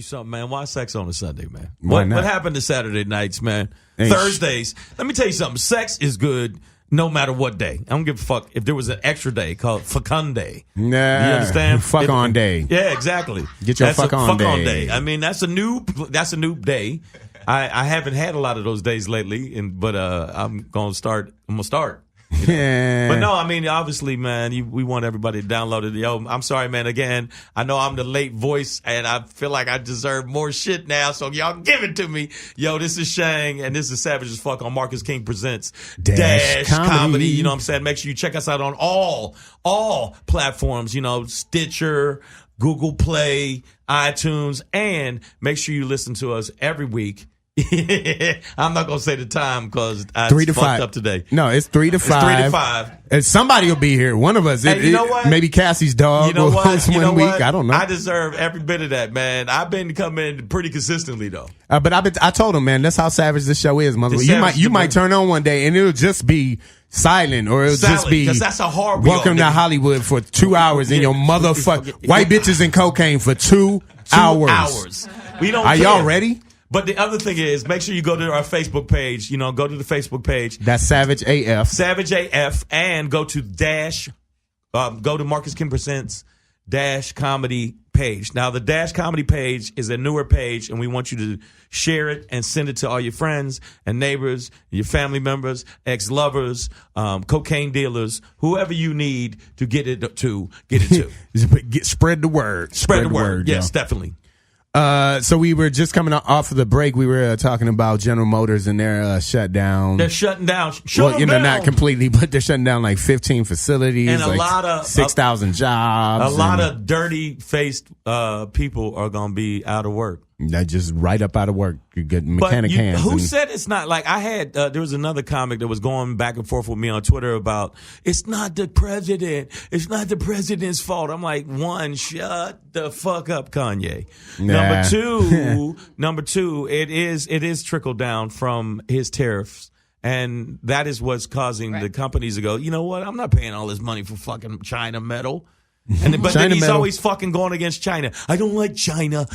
something, man. Why sex on a Sunday, man? Why not? What happened to Saturday nights, man? Ain't Thursdays. Let me tell you something. Sex is good no matter what day. I don't give a fuck if there was an extra day called Fecunday. Nah, you understand? Fuck on day. Yeah, exactly. Get your fuck on day. I mean, that's a new day. I haven't had a lot of those days lately, but I'm gonna start. Yeah. But no, I mean, obviously, man, we want everybody to download it. Yo, I'm sorry, man. Again, I know I'm the late voice, and I feel like I deserve more shit now, so y'all give it to me. Yo, this is Shang, and this is Savage as Fuck on Marcus King Presents Dash Comedy. You know what I'm saying? Make sure you check us out on all platforms, Stitcher, Google Play, iTunes, and make sure you listen to us every week. I'm not gonna say the time because I 3 to fucked 5 up today. No, it's 3 to 5. It's 3 to 5. And somebody will be here. One of us. Hey, you know what? Maybe Cassie's dog. You know what? Week. I don't know. I deserve every bit of that, man. I've been coming pretty consistently though. But I told him, man, that's how savage this show is, mother. You might turn on one day and it'll just be silent, or it'll just be because that's a hard welcome to Hollywood for 2 hours and your motherfucker white bitches and cocaine for 2 hours. We don't. Are care. y'all ready? But the other thing is, make sure you go to our Facebook page. Go to the Facebook page. That's Savage AF. Savage AF, and go to go to Marcus Kim Presents Dash Comedy page. Now, the Dash Comedy page is a newer page, and we want you to share it and send it to all your friends and neighbors, your family members, ex-lovers, cocaine dealers, whoever you need to get it to. Spread the word. Spread the word. Yes, definitely. So we were just coming off of the break. We were talking about General Motors and their shutdown. They're shutting down. Not completely, but they're shutting down like 15 facilities and a lot of 6,000 jobs. A lot of dirty-faced people are going to be out of work. That just right up out of work. You get mechanic hands. Who said it's not? Like I had, there was another comic that was going back and forth with me on Twitter about it's not the president. It's not the president's fault. I'm like, one, shut the fuck up, Kanye. Nah. Number two, it is trickled down from his tariffs. And that is what's causing the companies to go, you know what? I'm not paying all this money for fucking China metal. But then he's always fucking going against China. I don't like China.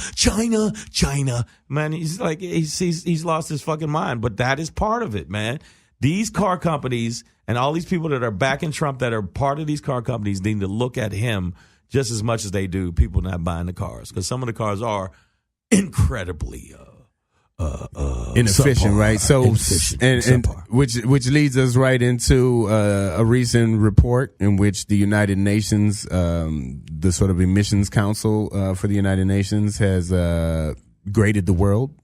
Man, he's like, he's lost his fucking mind. But that is part of it, man. These car companies and all these people that are backing Trump that are part of these car companies need to look at him just as much as they do people not buying the cars. Because some of the cars are incredibly inefficient, right? So, and which leads us right into a recent report in which the United Nations, the sort of emissions council for the United Nations, has graded the world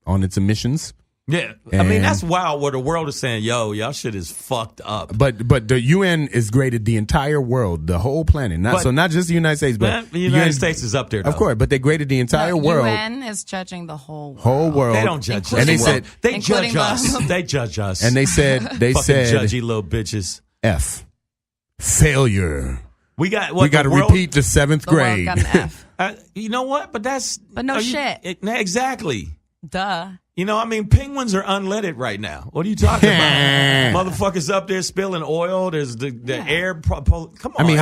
on its emissions. Yeah, I mean that's wild. Where the world is saying, "Yo, y'all shit is fucked up." But the UN is graded the entire world, the whole planet. Not just the United States, but the United States is up there, though. Of course. But they graded the entire world. UN is judging the whole world. They don't judge us. And they said they judge us. They judge us. And they said judgy little bitches. F, failure. We got to repeat the 7th grade. World got an F. You know what? But no shit. Exactly. Duh. Penguins are unleaded right now. What are you talking about? Motherfuckers up there spilling oil. There's the air. Come on.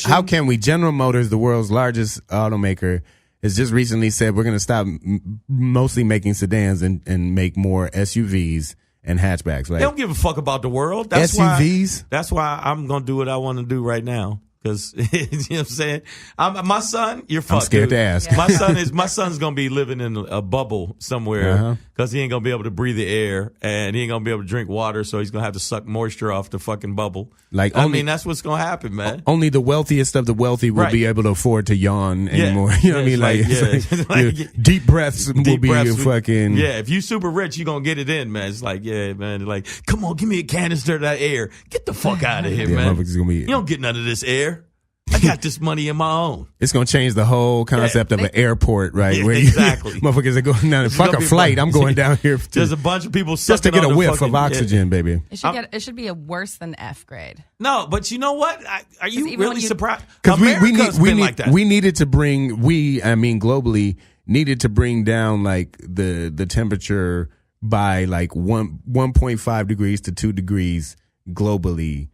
How can we? General Motors, the world's largest automaker, has just recently said we're going to stop mostly making sedans and make more SUVs and hatchbacks. Right? They don't give a fuck about the world. That's SUVs. That's why I'm going to do what I want to do right now. Because you know what I'm saying, my son, you're fucked. I'm scared dude. to ask. Yeah. My son's gonna be living in a bubble somewhere because he ain't gonna be able to breathe the air and he ain't gonna be able to drink water, so he's gonna have to suck moisture off the fucking bubble. That's what's gonna happen, man. Only the wealthiest of the wealthy will be able to afford to yawn anymore. You know what I mean? Deep breaths will be fucking. Yeah, if you super rich, you gonna get it in, man. It's like, yeah, man. Like, come on, give me a canister of that air. Get the fuck out of here, man. You don't get none of this air. I got this money in my own. It's going to change the whole concept of an airport, right? Yeah, where exactly. Motherfuckers are going down. Fuck a flight. I'm going down here. There's a bunch of people just to get a whiff of oxygen, baby. It should be a worse than F grade. No, but you know what? Are you really surprised? Because we needed to bring, globally, needed to bring down like the temperature by like 1.5 degrees to 2 degrees globally.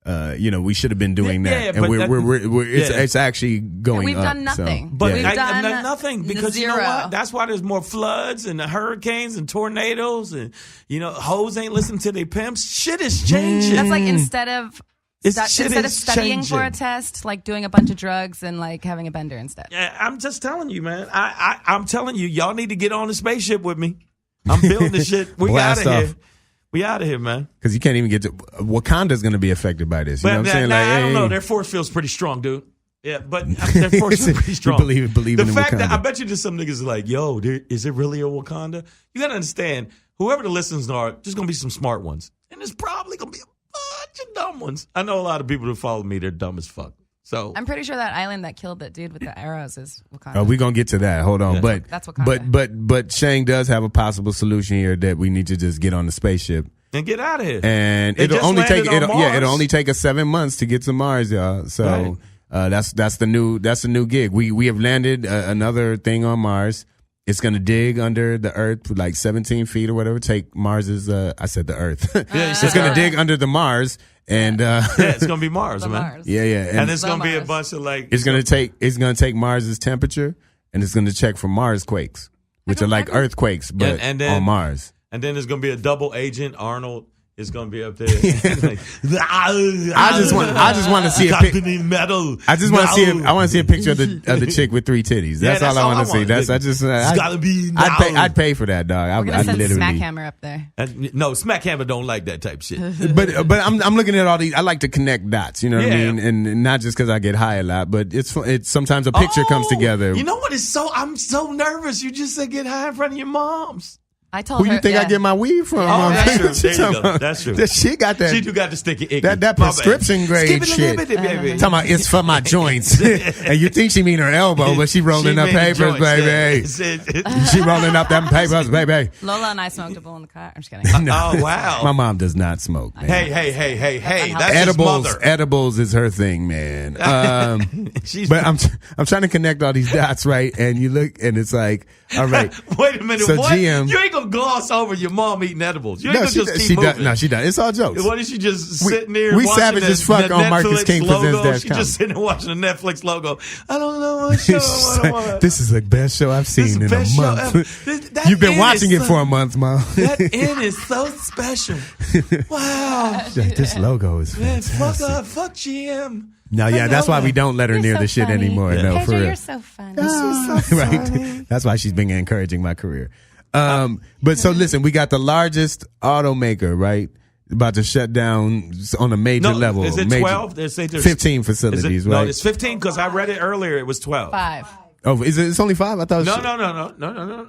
we should have been doing that, Yeah, and but it's actually going we've up. done nothing. So, But We've done nothing, because you know zero. what? That's why there's more floods and hurricanes and tornadoes, and hoes ain't listening to their pimps. Shit is changing. That's like instead of Shit is studying for a changing. test, like doing a bunch of drugs and like having a bender instead. Yeah, I'm just telling you, man. I'm telling you, y'all need to get on the spaceship with me. I'm building this shit. We out Blast of here. off. We out of here, man. Because you can't even get to Wakanda's going to be affected by this. You know what I'm saying? I don't know. hey, Their force feels pretty strong, dude. Yeah, but their force feels pretty strong. You believe the in fact Wakanda. that I bet you just some niggas are like, yo, is it really a Wakanda? You got to understand, whoever the listeners are, there's going to be some smart ones. And there's probably going to be a bunch of dumb ones. I know a lot of people who follow me, they're dumb as fuck. So I'm pretty sure that island that killed that dude with the arrows is Wakanda. We're going to get to that. Hold on. Yeah. That's Wakanda. But Shang does have a possible solution here that we need to just get on the spaceship. and get out of here. And They it'll just only take landed on Mars. it'll only take us 7 months to get to Mars, y'all. So that's the new gig. We have landed another thing on Mars. It's gonna dig under the Earth like 17 feet or whatever. Take Mars's. I said the Earth. It's gonna dig under the Mars, and Yeah, it's going to be Mars, The man. Mars. yeah, And it's The going to be a Mars. bunch of like. it's gonna take Mars's temperature, and it's gonna check for Mars quakes, which are like earthquakes, but And then- on Mars. And then there's going to be a double agent. Arnold is going to be up there. Like, I just want to see a pic. Company metal. I just want to see. I want to see a picture of the chick with 3 titties. That's Yeah, all I want to see. want. It's gotta be now. I'd pay for that, dog. We're gonna I'd send literally. Smackhammer up there. No, Smackhammer don't like that type shit. But I'm looking at all these. I like to connect dots. You know what I Yeah. mean? And not just because I get high a lot, but it's sometimes a picture comes together. You know what is I'm so nervous. You just said get high in front of your moms. I told Who her. you think I yeah. get my weed from? Oh, that's true. What you There you talking go. about? That's true. That she got that. She do got the sticky icky. that My bad. prescription grade shit. Skibbity, baby. Talking about it's for my joints, and you think she mean her elbow, but she rolling up mean papers, joints, baby. yeah. She rolling up them papers, baby. Lola and I smoked a bowl in the car. I'm just kidding. Oh, wow. My mom does not smoke. Man. Hey. That's his Edibles, mother. edibles is her thing, man. She's But I'm trying to connect all these dots, right? And you look, and it's like, all right. Wait a minute. So what? GM You ain't gonna gloss over your mom eating edibles. You ain't No, gonna just keep moving. No, she does. It's all jokes. What is she just sitting there? we watching savage the, as fuck the on Marcus Netflix King logo? Presents She .com. just sitting there watching the Netflix logo. I don't know what show I want. This is the best show I've This is seen the in a best show ever. month. That You've been end watching is it for a month, Mom. That end is so special. Wow. Like, this logo is Man, fantastic. fuck GM. No, yeah, that's why we don't let her near the shit anymore. No, for real. You're so funny. Right. That's why she's been encouraging my career. But so listen, we got the largest automaker, right? About to shut down on a major level. Is it Major- 12? They say there's 15 facilities, right? No, it's 15 because I read it earlier. It was 12. 5. Oh, is it? It's only 5? I thought. It was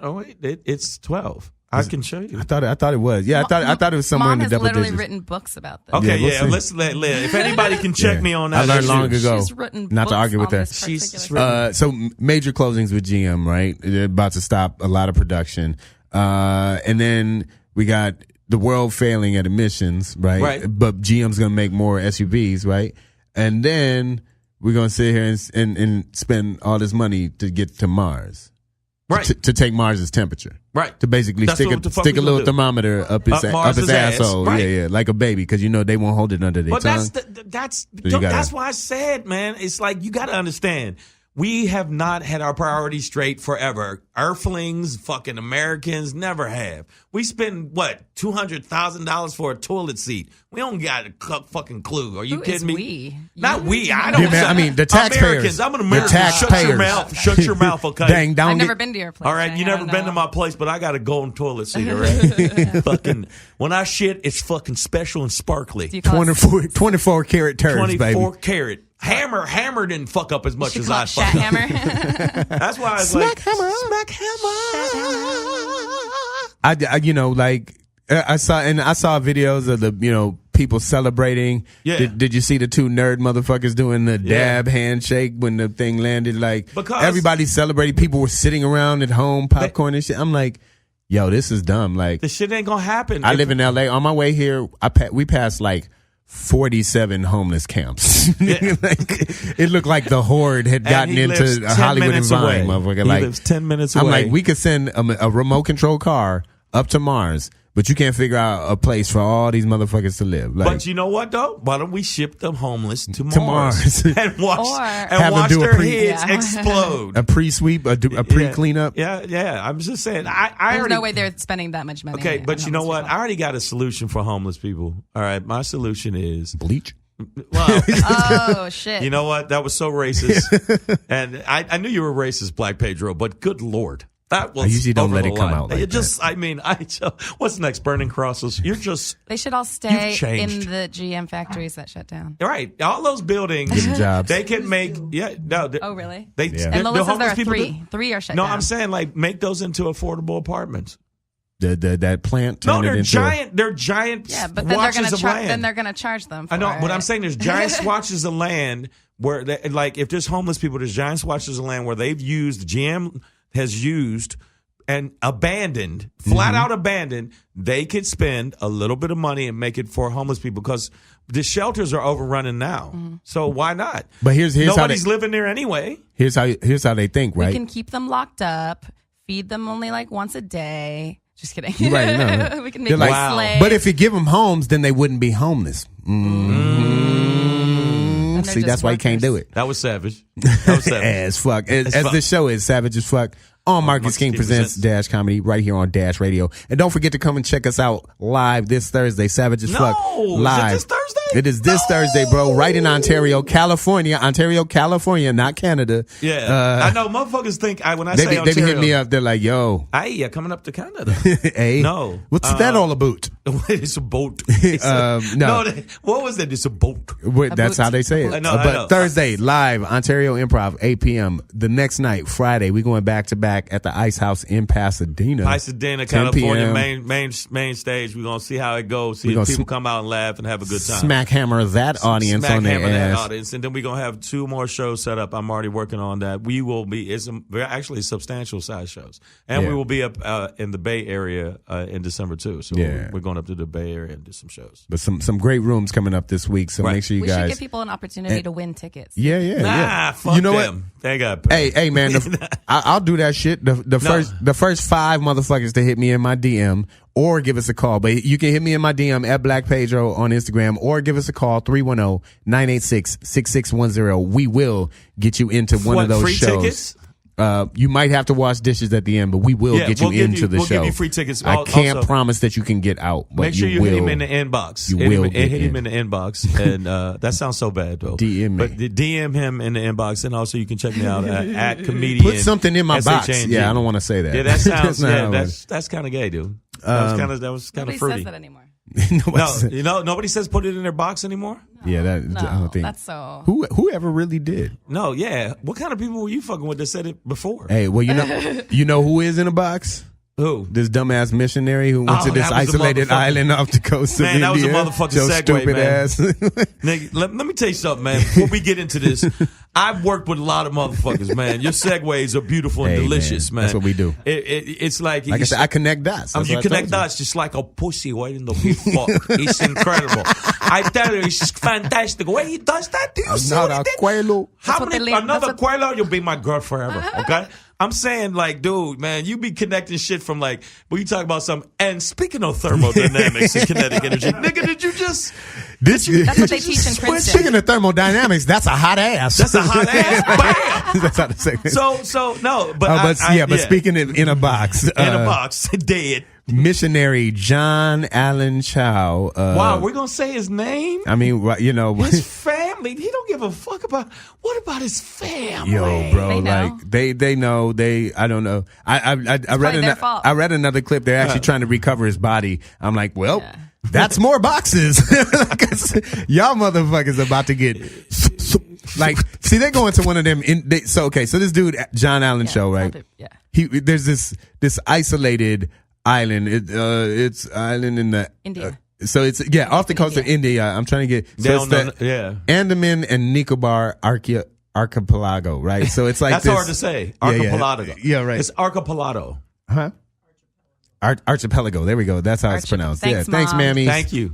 No. Wait, it's 12. I can show you. I thought it was. Yeah, I thought it was somewhere Mom in the has double literally digits. written books about this. Okay, Yeah, we'll see. let's let if anybody can check Yeah. me on I that. learned long issue. ago. She's written Not to books argue with on her. this She's particular- So major closings with GM, right? They're about to stop a lot of production. And then we got the world failing at emissions, right? Right. But GM's going to make more SUVs, right? And then we're going to sit here and spend all this money to get to Mars. Right. To take Mars's temperature. Right. To basically That's what the fuck stick we a little gonna do. thermometer up his Mars's ass. asshole. Right. Yeah, like a baby, because they won't hold it under their But tongue. that's why I said, man, it's like you got to understand. We have not had our priorities straight forever. Earthlings, fucking Americans, never have. We spend, $200,000 for a toilet seat. We don't got a fucking clue. Are you Who kidding is me? we? Not You? we. I don't. Yeah, man, I mean, the taxpayers. Americans. I'm an American. The taxpayers. Shut your mouth. Shut your mouth, okay? Dang, don't I've get- never been to your place. All right, Shang. you I never don't been know. to my place, but I got a golden toilet seat, all right? Fucking, when I shit, it's fucking special and sparkly. Do you call it 24 karat turds, 24 baby. carat. Hammer didn't fuck up as much You as call I it fucked up. Shathammer? That's why I was Smack like, hammer. Smack hammer. I saw videos of the, people celebrating. Yeah. Did you see the 2 nerd motherfuckers doing the Yeah. dab handshake when the thing landed? Like, Because- everybody celebrating. People were sitting around at home, popcorn and shit. I'm like, yo, this is dumb. Like, This shit ain't gonna happen. I live in LA. On my way here, we passed like 47 homeless camps. Yeah. Like, it looked like the horde had And gotten he lives into 10 Hollywood and minutes Vine, away. motherfucker. He Like, lives 10 minutes I'm away. like, we could send a remote control car up to Mars, but you can't figure out a place for all these motherfuckers to live. Like, but you know what though? Why don't we ship the homeless to To Mars Mars. and watch Have them watch do a their pre- heads Yeah. explode? a pre-sweep, a pre-cleanup. Yeah. I'm just saying. I There's already. no way they're spending that much money. Okay, on but you know homeless what? people. I already got a solution for homeless people. All right, my solution is Bleach. well. Oh shit! You know what? That was so racist, and I knew you were racist, Black Pedro. But good Lord, that was I usually don't over let the it come line. out like You just, I mean, what's next? Burning crosses. You're just They should all stay You've changed. in the GM factories that shut down. right. All those buildings, Getting jobs. they can make. Yeah, no. Oh really? They, Yeah. And the Melissa, homeless there are people three. do- Three are shut No, down. I'm saying like make those into affordable apartments. That plant. No, turned it they're into giant. They're giant. Yeah, but then they're swatches gonna of land. then they're gonna charge them. For I know, it. but I'm saying there's giant swatches of land where, like, if there's homeless people, there's giant swatches of land where they've used, GM has used and abandoned, flat out abandoned. They could spend a little bit of money and make it for homeless people because the shelters are overrunning now. So why not? But here's how Nobody's they, living there anyway. here's how they think, we right? can keep them locked up, feed them only like once a day. Just kidding. Right, no. We can make They're them like, Wow. slaves. But if you give them homes, then they wouldn't be homeless. And they're See, just that's why you can't do workers. it. That was savage. That was savage. As fuck. As fuck. the show is savage as fuck. On Marcus King presents Dash Comedy right here on Dash Radio. And don't forget to come and check us out live this Thursday. Savage as fuck. No, is it Live. this Thursday? It is this No. Thursday, bro. Right in Ontario, California. Ontario, California, not Canada. Yeah. I know motherfuckers think when I They say be Ontario, hitting me up. They're like, yo, Hey, coming up to Canada. hey. No. What's that all about? It's a boat. It's no. what was it? It's a boat. That's how they say it. I know, I But know. Thursday, live, Ontario Improv, 8 p.m. The next night, Friday, we're going back to back at the Ice House in Pasadena. Pasadena, 10 California, p.m. main stage. We're gonna see how it goes. See We if gonna people come out and laugh and have a good time. Smack hammer that audience Smack on their hammer that ass. audience, and then we're gonna have 2 more shows set up. I'm already working on that. We will be actually substantial size shows, and Yeah. we will be up in the Bay Area in December too. So Yeah. we're going up to the Bay Area and do some shows. But some great rooms coming up this week, so Right. make sure you We should guys. give people an opportunity to win tickets. Yeah. Fuck You know them. what? They got Hey man, I'll do that shit. The first 5 motherfuckers to hit me in my DM or give us a call. But you can hit me in my DM at Black Pedro on Instagram or give us a call 310-986-6610. We will get you into one What, of those free shows. tickets? You might have to wash dishes at the end, but we will get you we'll give into you- the we'll show. give you free tickets. I can't Also, promise that you can get out, but make sure you will. hit him in the inbox. You hit will him, get hit him in. in the inbox, and that sounds so bad though. DM me. but DM him in the inbox, and also you can check me out at comedian. Put something in my box. SHNG. Yeah, I don't want to say that. Yeah, that sounds. not yeah, how it that's kind of gay, dude. That was kind Nobody of fruity. says that anymore. Nobody No, said- nobody says put it in their box anymore. yeah, that No, I don't think. that's so. Whoever really did. No, yeah. What kind of people were you fucking with that said it before? Hey, well, you know who is in a box? Who? This dumbass missionary who went Oh, to this that was the isolated motherfucker. island off the coast of Man, India. that was a motherfucking Your segue, stupid man. ass. Nigga, let me tell you something, man. Before we get into this, I've worked with a lot of motherfuckers, man. Your segues are beautiful and Hey, delicious, man. that's what we do. It's like Like I said, I connect dots. That's you what I connect told dots just like a pussy waiting to be fucked. It's incredible. I tell you, it's fantastic. The way he does that, do you see what he Another did? Quelo. How what many, they leave- another that's what- Quelo, you'll be my girl forever, okay? I'm saying, like, dude, man, you be connecting shit from, like, when you talk about something. And speaking of thermodynamics and kinetic energy, nigga, did you just... This, That's what they teach in Princeton. Speaking of thermodynamics, that's a hot ass. That's a hot ass. Bam! That's how to say it. So no, but Speaking in a box. in a box, dead. Missionary John Allen Chow. Wow, we're gonna say his name. I mean, you know, His family. He don't give a fuck about. What about his family? yo, bro, They know. like they know. I don't know. I read probably their fault. I read another clip. They're actually trying to recover his body. I'm like, well. Yeah. That's more boxes. Y'all motherfuckers about to get like. See, they're going to one of them. So this dude, John Allen Show, right? Yeah. There's this isolated island. It's island in the India. So it's off the coast of India. I'm trying to get Andaman and Nicobar archipelago, right? So it's like that's hard to say. Archipelago. Yeah, right. It's archipelago. Huh? Archipelago. There we go. That's how it's pronounced. Thanks, Thanks, Mom. mammy. Thank you.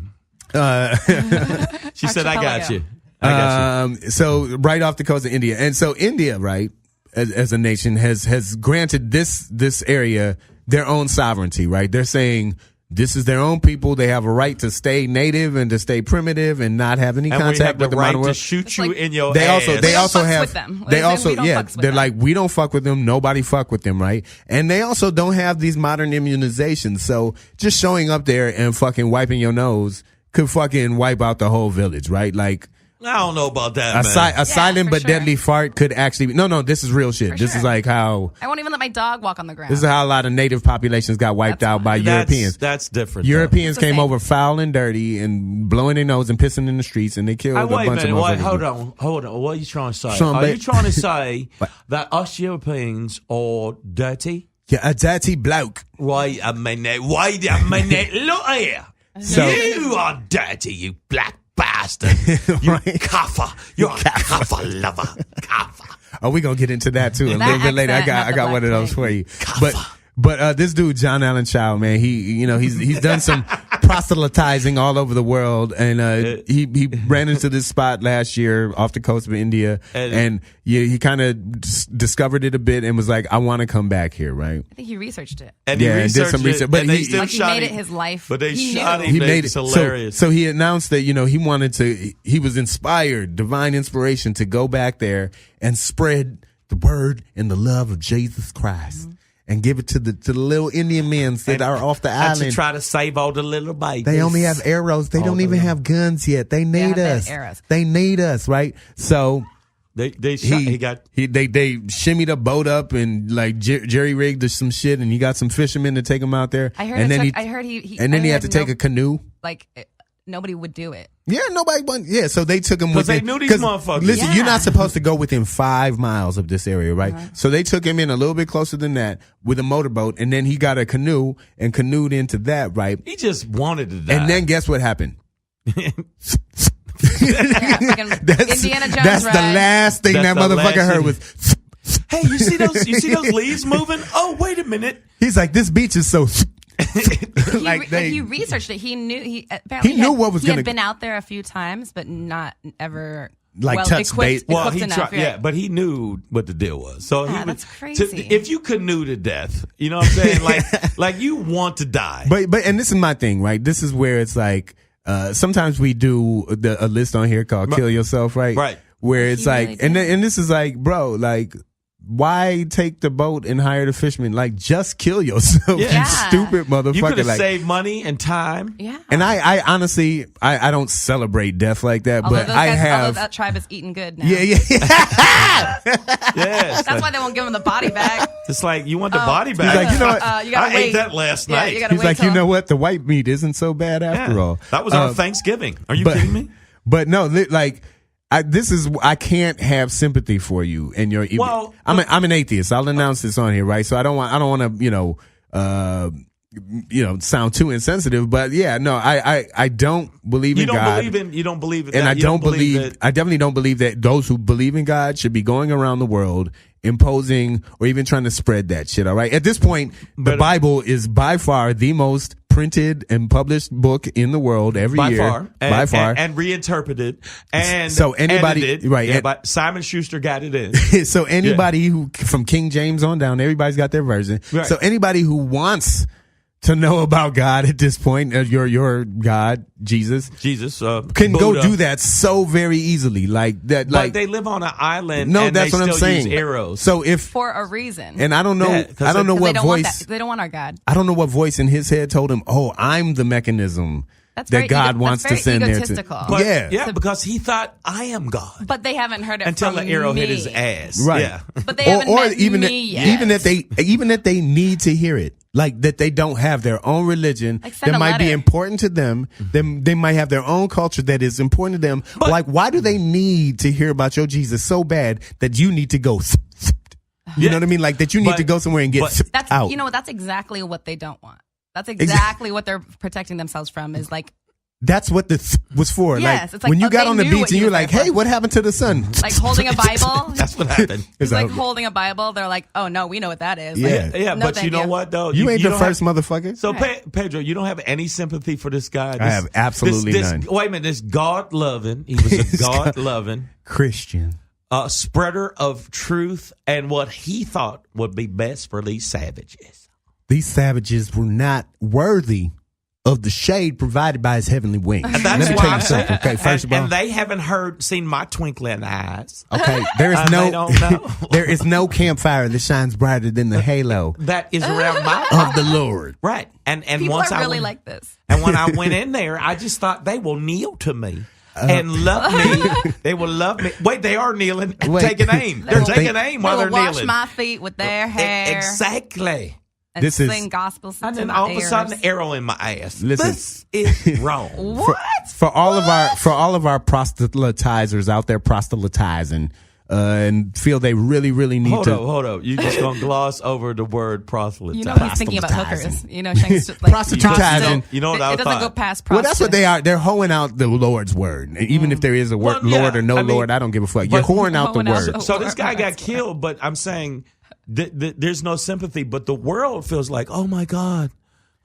She said, "I got you." I got you. So right off the coast of India, and so India, right, as a nation, has granted this area their own sovereignty, right? They're saying This is their own people. They have a right to stay native and to stay primitive and not have any contact with the modern world. To shoot you in your They ass. also have. They also They're them. like, we don't fuck with them. Nobody fuck with them, right? And they also don't have these modern immunizations. So just showing up there and fucking wiping your nose could fucking wipe out the whole village, right? Like. I don't know about that, man. A silent but sure. deadly fart could actually be. No, this is real shit. This is like how. I won't even let my dog walk on the ground. This is how a lot of native populations got wiped out by Europeans. That's different. Europeans came over foul and dirty and blowing their nose and pissing in the streets, and they killed a bunch of motherfuckers. Hold on. What are you trying to say? Sean, are you trying to say that us Europeans are dirty? Yeah, a dirty bloke. Wait a minute. Look here. You are dirty, you black bastard. You kaffa. You're a kaffa lover. Kaffa. Oh, we gonna get into that too a little bit later. I got one of those for you. But this dude, John Allen Chau, man, he's done some proselytizing all over the world, and he ran into this spot last year off the coast of India, and he kind of discovered it a bit and was like, I want to come back here, right? I think he researched it. And he did some research, but he he made it his life. But they he shot knew. him. He made it hilarious. So he announced that he was inspired, divine inspiration to go back there and spread the word and the love of Jesus Christ. And give it to the little Indian men that are off the island. And to try to save all the little babies. They only have arrows. They don't even have guns yet. They need us. They need us, right? So they shimmied a boat up and like jerry rigged some shit, and he got some fishermen to take him out there. I heard. He had to take a canoe. Nobody would do it. Yeah, nobody went. Yeah, so they took him because they knew these motherfuckers. Listen, you're not supposed to go within 5 miles of this area, right? So they took him in a little bit closer than that with a motorboat, and then he got a canoe and canoed into that, right? He just wanted to die. And then guess what happened? Indiana Jones. That's the last thing that motherfucker heard was. Hey, you see those leaves moving? Oh, wait a minute. He's like, this beach is so. He researched it. He knew he knew what was going to. He had been out there a few times, but not ever touch bait. Well, he tried, but he knew what the deal was. So that's crazy. If you canoe to death, you know what I'm saying? like you want to die. But and this is my thing, right? This is where it's like sometimes we do a list on here called "Kill Yourself," right? Right. Where it's like, and this is like, bro, like. Why take the boat and hire the fisherman? Like, just kill yourself, you stupid motherfucker. You could have saved money and time. Yeah. And I honestly, I don't celebrate death like that, but I have. Although that tribe is eating good now. Yeah. Yes. That's why they won't give him the body back. It's like, you want the body back. He's like, you know what? I ate that last night. He's like, you know what? The white meat isn't so bad after all. That was on Thanksgiving. Are you kidding me? But no, like. I can't have sympathy for you and your. Well, I'm an atheist. I'll announce this on here, right? So I don't want to, sound too insensitive. But yeah, no, I don't believe in God. You don't believe in and that. I definitely don't believe that those who believe in God should be going around the world imposing or even trying to spread that shit. All right. At this point, the Bible is by far the most printed and published book in the world every year. By far. And reinterpreted. And so anybody, edited. right. Yeah, but Simon Schuster got it in. So anybody who, from King James on down, everybody's got their version. Right. So anybody who wants to know about God at this point, your God, Jesus, can Buddha. go do that so very easily, like that. But they live on an island. No, and that's they what I'm still saying. use arrows. So for a reason, and I don't know, I don't know what voice they don't want our God. I don't know what voice in his head told him, "Oh, I'm the mechanism." That God wants to send there to. But, yeah, because he thought I am God. But they haven't heard it until from the arrow me. hit his ass. Right. Yeah. But they haven't met even me yet. even that they need to hear it. Like that they don't have their own religion that might be important to them. They might have their own culture that is important to them. But like, why do they need to hear about your Jesus so bad that you need to go? You know what I mean? Like that you need to go somewhere and get out. You know what? That's exactly what they don't want. That's exactly what they're protecting themselves from. Is like. That's what this was for. Yes, like when you got on the beach and you're like, "Hey, what happened to the sun?" Like holding a Bible. That's what happened. It's like holding a Bible. They're like, "Oh no, we know what that is." Yeah, like, yeah. No, but you know what though? You ain't the first motherfucker. So Pedro, you don't have any sympathy for this guy. I have absolutely none. Wait a minute, this God loving. He was a God loving Christian, spreader of truth and what he thought would be best for these savages. These savages were not worthy of the shade provided by his heavenly wings. And Let that's me why tell you I'm something. saying. Okay, first of all, and they haven't seen my twinkling eyes. okay, there is They don't know. there is no campfire that shines brighter than the halo That is around my of the Lord. right. And People once are really I went, like this. and when I went in there, I just thought they will kneel to me. And love me. They will love me. Wait, they are kneeling and Wait. taking aim. They're taking aim while They they're will wash kneeling. my feet with their hair. Exactly. And This is- sing gospels And to then my all of a ears. sudden, an arrow in my ass. Listen. This is wrong. What? For all of our proselytizers out there proselytizing and feel they really need Hold to. up. You just gonna gloss over the word proselytize. You know he's thinking about hookers. You know, Shang's just like Prostitutizing. You know what I it doesn't thought? go past Well, that's what prostitute. they are. They're hoeing out the Lord's word. Even if there is a word, Well, yeah, Lord or no I mean, Lord, I don't give a fuck. You're but- whoring out the Hoeing out word. the- So this guy got That's killed, but I'm saying there's no sympathy. But the world feels like, oh my God.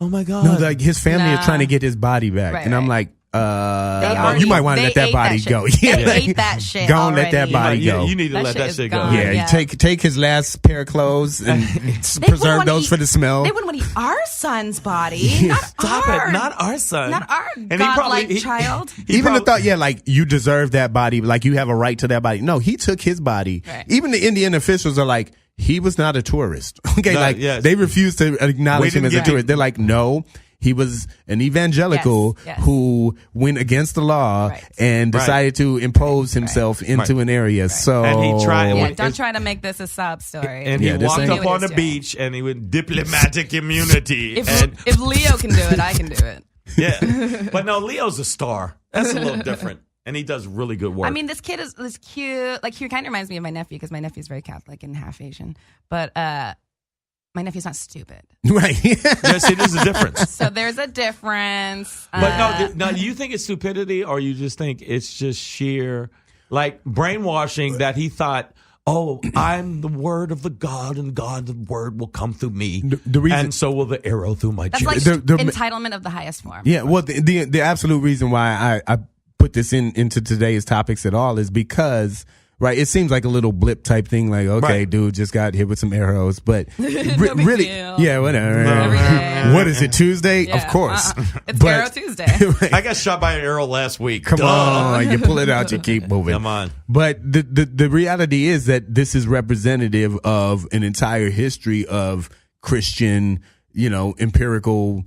No, like his family is Nah. trying to get his body back, Right, and I'm right. like, already- you might want to they let that ate body that go. shit. Yeah, They like, ate that shit Go and let that already. body you, go. you need to That let shit that is shit go. gone. Yeah, Yeah. take his last pair of clothes and They wouldn't preserve wanna those eat- for the smell. They wouldn't want to eat our son's body. Not Stop our, it. Not our son. Not our And he godlike probably- child. he Even the probably- thought, yeah, like you deserve that body, like you have a right to that body. No, he took his body. Right. Even the Indian officials are like, he was not a tourist. Okay, No, like yes. they refuse to acknowledge We him as didn't a give tourist. They're like, no, he was an evangelical Yes, yes. who went against the law Right. and decided to impose himself into an area. So And he tried- Yeah, Wait, don't it's- try to make this a sob story. And Yeah, he this walked ain't- up on the It is, beach and he went diplomatic immunity. if Leo can do it, I can do it. Yeah. But no, Leo's a star. That's a little different. And he does really good work. I mean, this kid is cute. Like, he kind of reminds me of my nephew because my nephew's very Catholic and half Asian. But my nephew's not stupid. right. yes, it is a difference. So there's a difference. But no, you think it's stupidity or you just think it's just sheer, like, brainwashing that he thought, oh, I'm the word of the God and God, the word will come through me. The reason- and so will the arrow through my That's chest. like the- entitlement of the highest form. Yeah, well, the absolute reason why I put this into today's topics at all is because, right, it seems like a little blip type thing, like, okay, Right. dude just got hit with some arrows, but big really, deal. yeah, whatever. Every day. What is it, Tuesday? Yeah, Of course. It's But- Arrow Tuesday. I got shot by an arrow last week. Come Duh. on, you pull it out, you keep moving. Come on. But the reality is that this is representative of an entire history of Christian, empirical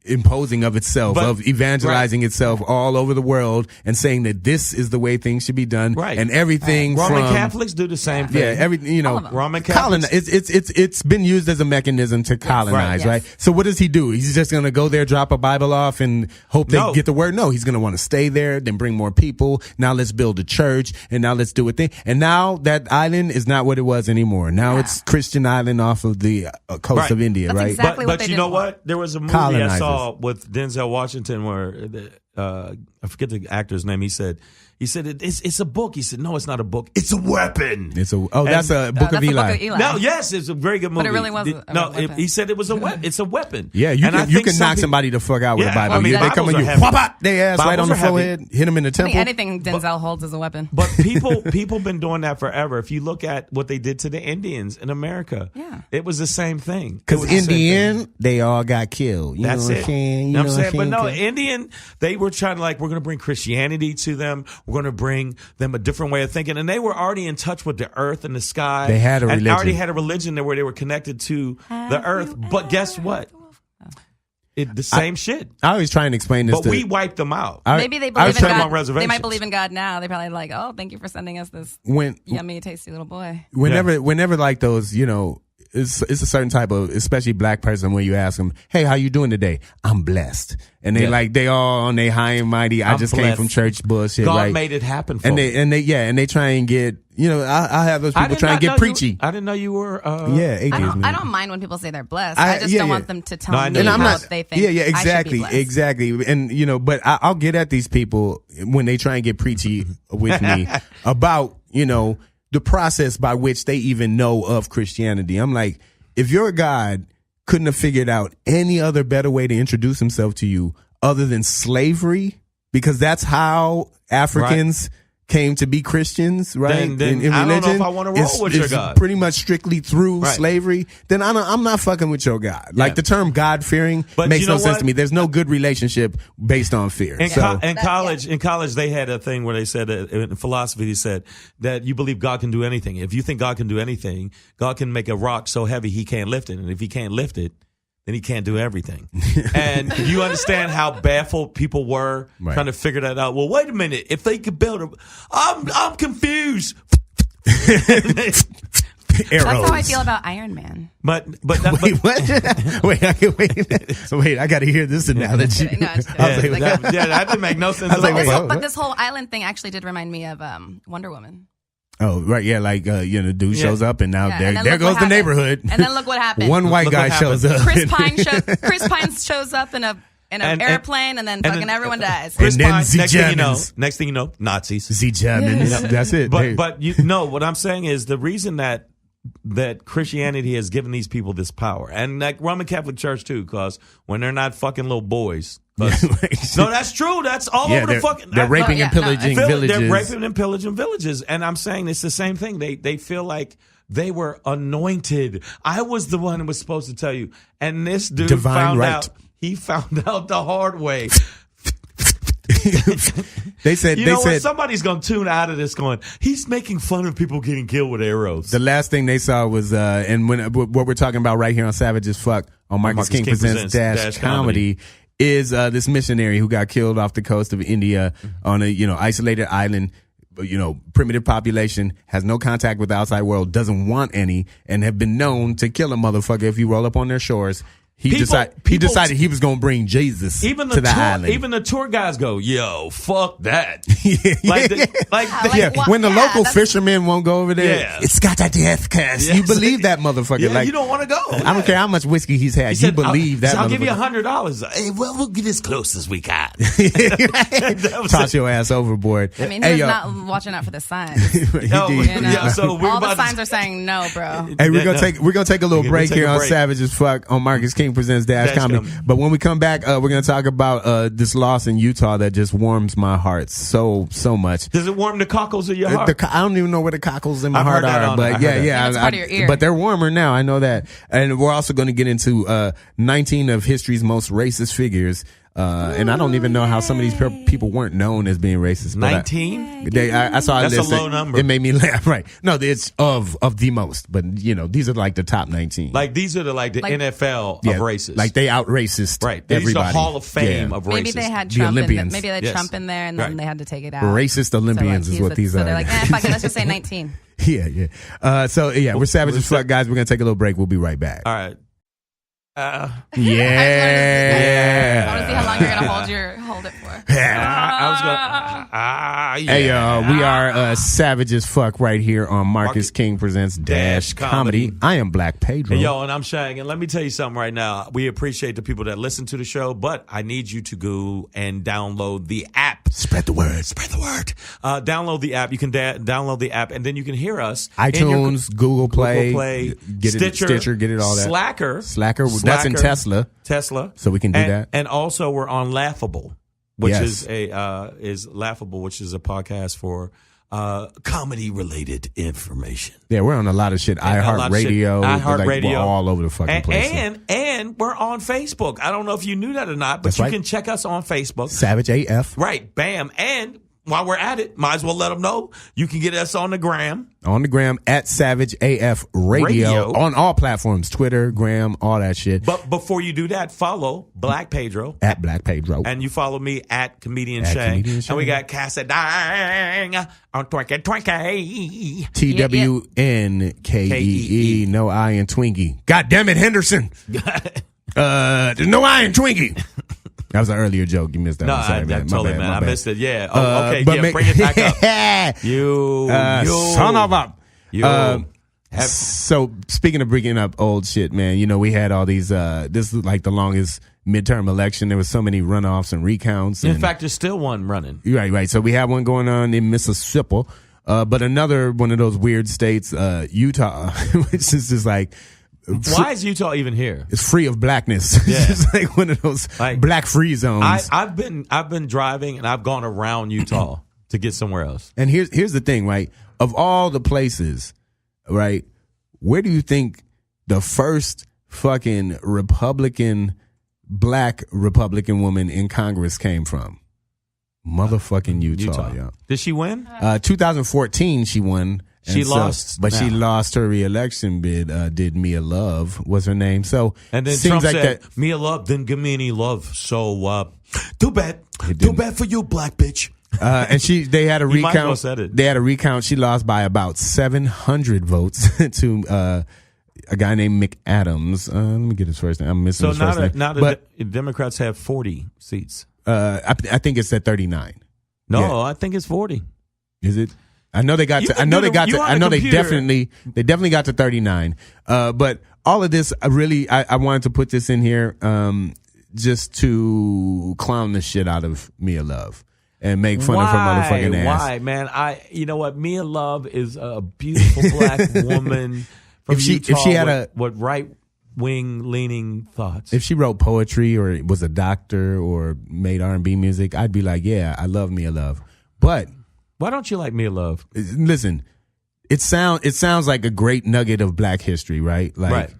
imposing of itself, But- of evangelizing itself all over the world and saying that this is the way things should be done. Right. And everything Roman from Catholics do the same thing. yeah, everything, All of them. Roman colon, Catholics. it's been used as a mechanism to colonize, Yes. right? So what does he do? He's just going to go there, drop a Bible off, and hope they No. get the word? No, he's going to want to stay there, then bring more people. Now let's build a church, and now let's do a thing. And now that island is not what it was anymore. Now it's Christian island off of the coast Right. of India, That's right? exactly what But they you know didn't want. what? There was a movie I Colonizers. saw with Denzel Washington where I forget the actor's name. He said it's a book. He said no, it's not a book. It's a weapon. That's a Book That's of the Eli. Book of Eli. No, yes, it's a very good movie. it really wasn't a No, weapon. he said it was a weapon. It's a weapon. Yeah, you And I can think some knock people- somebody the fuck out with Yeah, a Bible. I mean, they come Bibles and are you heavy. whop out their ass right Bibles on the are heavy. forehead, hit them in the I think temple. anything Denzel holds is a weapon. But people been doing that forever. If you look at what they did to the Indians in America, Yeah. it was the same thing. Because It was the in same the thing. end, they all got killed. You That's know what it. I'm saying? You know what I'm saying? But no, Cause- Indian, they were trying to we're going to bring Christianity to them. We're going to bring them a different way of thinking. And they were already in touch with the earth and the sky. They had a And religion. already had a religion where they were connected to the earth. But guess what? The same shit. I always try and explain this But to we wiped them out. Maybe they I believe was in trying- on God. They reservations. might believe in God now. They probably like, oh, thank you for sending us this when yummy, tasty little boy. whenever like those, it's a certain type of, especially black person, when you ask them, hey, how you doing today? I'm blessed. And they all on their high and mighty. I I'm just came blessed. from church bullshit. God right? made it happen for and me. they try and get, I have those I people did try and not get know preachy. I didn't know you were. Yeah, atheism. I don't mind when people say they're blessed. I- I just yeah, don't yeah. want them to tell No, I me know And I'm how not, they think. yeah, I should be exactly, blessed. exactly. And, but I'll get at these people when they try and get preachy with me about, the process by which they even know of Christianity. I'm like, if your God couldn't have figured out any other better way to introduce himself to you other than slavery, because that's how Africans came to be Christians, right? Then in I don't know religion, if I wanna roll with your it's God. pretty much strictly through Right. slavery, then I'm not fucking with your God. Like the term God fearing But makes you know no sense what? to me. There's no good relationship based on fear. In, So in college, they had a thing where they said in philosophy, they said that you believe God can do anything. If you think God can do anything, God can make a rock so heavy he can't lift it, and if he can't lift it, then he can't do everything. And you understand how baffled people were trying to figure that out. Well, wait a minute. If they could build a, I'm confused. arrows. That's how I feel about Iron Man. But Wait, what? wait! I got to hear this analogy. No, I'm just kidding. that didn't make no sense. I was at like, all. wait, But this whole island thing actually did remind me of Wonder Woman. Oh, right, yeah, like dude shows up and now Yeah, and then there look goes what the happened. neighborhood. And then look what happened. One white Look guy what shows happened. up. Chris Pine shows up in an airplane, and then fucking everyone dies. Chris And then Pine, the next thing you know, Nazis. The Germans. That's it. But you know what I'm saying is the reason that Christianity has given these people this power, and like Roman Catholic Church too, because when they're not fucking little boys. No, that's true. That's all over the fucking. They're raping and pillaging villages. They're raping and pillaging villages, and I'm saying it's the same thing. They feel like they were anointed. I was the one who was supposed to tell you, and this dude Divine found right. out. He found out the hard way. They said somebody's gonna tune out of this going, he's making fun of people getting killed with arrows. the last thing they saw was and when what we're talking about right here on Savage as Fuck on Marcus King Presents Dash Comedy is this missionary who got killed off the coast of India on a isolated island. Primitive population, has no contact with the outside world, doesn't want any, and have been known to kill a motherfucker if you roll up on their shores. He decided he was going to bring Jesus to the island. Even the tour guys go, yo, fuck that. When the local fishermen won't go over there, it's got a death curse. Yes. You believe that motherfucker. Yeah, you don't want to go. I don't care how much whiskey he's had. You believe that I'll motherfucker. give you $100. Hey, well, we'll get as close as we can. Toss your ass overboard. I mean, he's not watching out for the signs. So all the signs are saying no, bro. Hey, we're gonna take a little break here on break. Savage as Fuck on Marcus King Presents Dash Comedy. But when we come back, we're gonna talk about this loss in Utah that just warms my heart so much. Does it warm the cockles of your heart? I don't even know where the cockles in my heart heard that are, on- but I heard that. It's part of your ear. But they're warmer now. I know that, and we're also going to get into 19 of history's most racist figures. And I don't even know how some of these people weren't known as being racist. 19? I saw That's a list. low number. It made me laugh. Right? No, it's of the most. But these are like the top 19. Like these are the NFL of racists. Like they out racist. Right. Everybody. These are the Hall of Fame of racists. Maybe they had The Trump Olympians. maybe they had Yes. Trump in there, and then they had to take it out. Racist Olympians is what these so are. they're like, fuck it, let's just say 19. Yeah. We're Savage as Fuck, guys. We're gonna take a little break. We'll be right back. All right. I Yeah. want to see how long you're gonna hold it for. I was gonna. Hey, we are Savage as Fuck right here on Marcus King Presents Dash Comedy. I am Black Pedro. Hey, yo, and I'm Shang. And let me tell you something right now. We appreciate the people that listen to the show, but I need you to go and download the app. Spread the word. Download the app. You can download the app, and then you can hear us. iTunes, Google Play, get Stitcher, get it all that. Slacker. That's in Tesla, so we can do that. And also, we're on Laughable, which Yes. is Laughable, which is a podcast for comedy related information. Yeah, we're on a lot of shit. iHeartRadio, we're all over the fucking place. And we're on Facebook. I don't know if you knew that or not, but That's you right. can check us on Facebook. Savage AF. Right, bam. And while we're at it, might as well let them know you can get us on the gram. On the gram at Savage AF Radio on all platforms, Twitter, Gram, all that shit. But before you do that, follow Black Pedro. At Black Pedro. And you follow me at Comedian At Shang. Comedian Shang. And we got Cassadang on Twinkie. TWNKEE. No I in Twinkie. God damn it, Henderson. There's no I in Twinkie. That was an earlier joke. You missed that. No, one. Sorry, I man. totally, My man. bad. I missed it. Yeah. Okay. but Yeah. Bring it back up. You son of a. You. So speaking of bringing up old shit, man, we had all these. This is like the longest midterm election. There was so many runoffs and recounts. In fact, there's still one running. Right. So we have one going on in Mississippi, but another one of those weird states, Utah, which is just like. Why is Utah even here? It's free of blackness. Yeah. It's just like one of those black free zones. I've been driving and I've gone around Utah to get somewhere else. And here's the thing, right? Of all the places, right? Where do you think the first fucking black Republican woman in Congress came from? Motherfucking Utah. Yeah. Did she win? 2014, she won. She lost. But she lost her re-election bid. Did Mia Love was her name. So and then seems Trump like said, that. Mia Love didn't give me any love. So too bad. Too bad for you, black bitch. And they had a You might as well recount. said it. They had a recount. She lost by about 700 votes to a guy named McAdams. Let me get his first name. I'm missing his first name. Now the Democrats have 40 seats. I think it's at 39. No, Yeah. I think it's 40. Is it? I know they got to. I know they got to. I know they definitely got to 39. But all of this, I wanted to put this in here just to clown the shit out of Mia Love and make fun of her motherfucking ass. Why, man? You know what? Mia Love is a beautiful black woman from Utah. If she had what right wing leaning thoughts. If she wrote poetry or was a doctor or made R&B music, I'd be like, yeah, I love Mia Love. But why don't you like Mia Love? Listen, it sounds like a great nugget of black history, right? Like,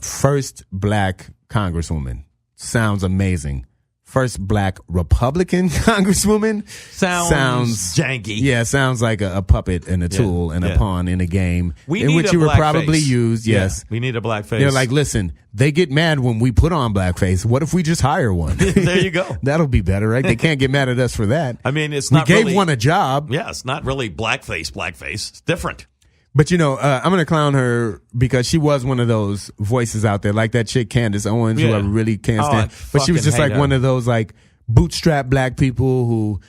first black congresswoman sounds amazing. First black Republican congresswoman sounds janky. Yeah, sounds like a puppet and a tool and a pawn in a game in which you were probably used. Yes, we need a black face. They're like, listen, they get mad when we put on blackface. What if we just hire one? There you go. That'll be better, right? They can't get mad at us for that. I mean, we gave one a job. Yeah, it's not really blackface. It's different. But, I'm going to clown her because she was one of those voices out there, like that chick Candace Owens, who I really can't stand. But she was just like one of those like bootstrap black people who,